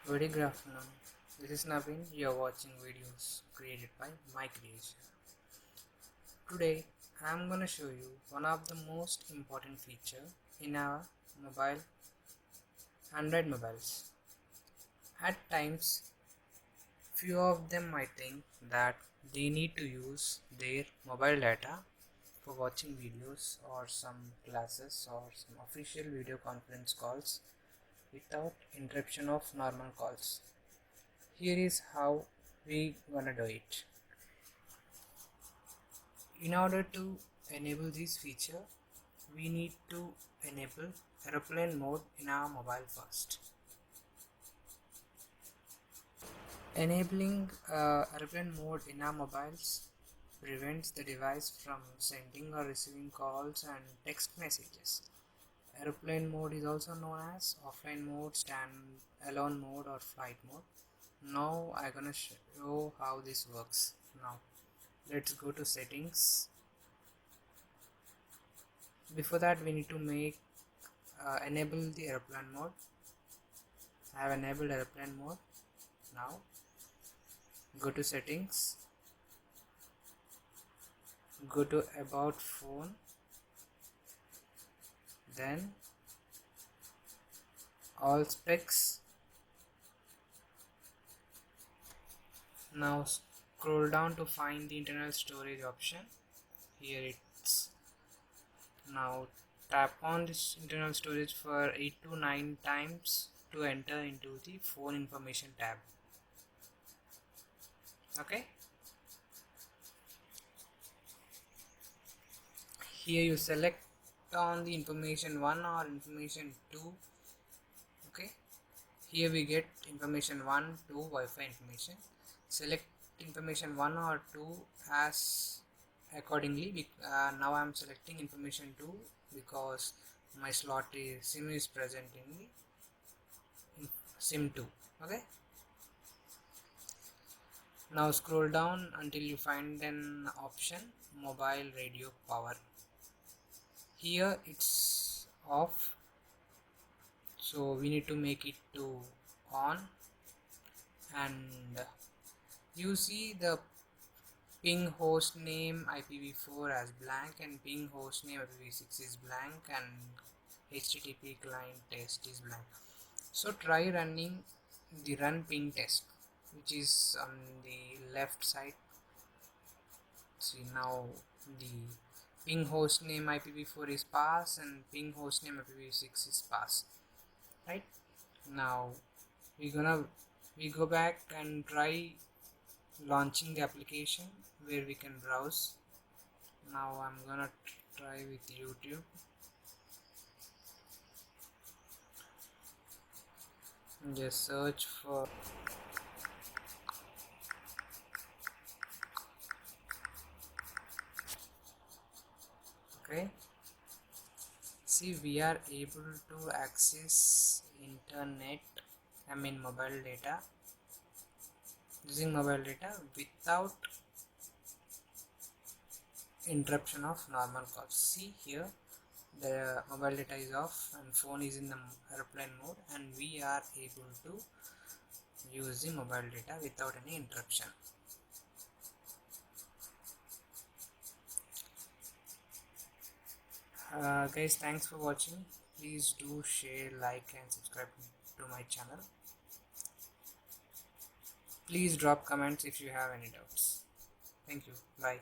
Very good afternoon. This is Naveen. You are watching videos created by my creation. Today I am gonna show you one of the most important feature in our mobile Android mobiles. At times, few of them might think that they need to use their mobile data for watching videos or some classes or some official video conference calls without interruption of normal calls. Here is how we gonna do it. In order to enable this feature, we need to enable aeroplane mode in our mobile first. Enabling aeroplane mode in our mobiles prevents the device from sending or receiving calls and text messages. Aeroplane mode is also known as offline mode, stand-alone mode or flight mode. Now I'm gonna show how this works. Now let's go to settings. Before that we need to enable the airplane mode. I have enabled airplane mode. Now go to settings, go to about phone, then all specs. Now scroll down to find the internal storage option. Here it's now tap on this internal storage for 8 to 9 times to enter into the phone information tab. Okay, here you select on the information 1 or information 2. Okay, here we get information 1, 2 Wi-Fi information. Select information 1 or 2 as accordingly. Now I am selecting information 2 because my SIM is present in SIM 2. Okay, now scroll down until you find an option mobile radio power. Here it's off, so we need to make it to on, and you see the ping host name IPv4 as blank and ping host name IPv6 is blank and HTTP client test is blank. So try running the run ping test, which is on the left side. See, now the ping host name IPv4 is pass and ping host name IPv6 is pass. Right, now we go back and try launching the application where we can browse. Now I'm gonna try with YouTube. Just search for okay, see, we are able to access internet, mobile data, using mobile data without interruption of normal calls. See, here the mobile data is off and phone is in the airplane mode, and we are able to use the mobile data without any interruption. Guys, thanks for watching. Please do share, like and subscribe to my channel. Please drop comments if you have any doubts. Thank you. Bye.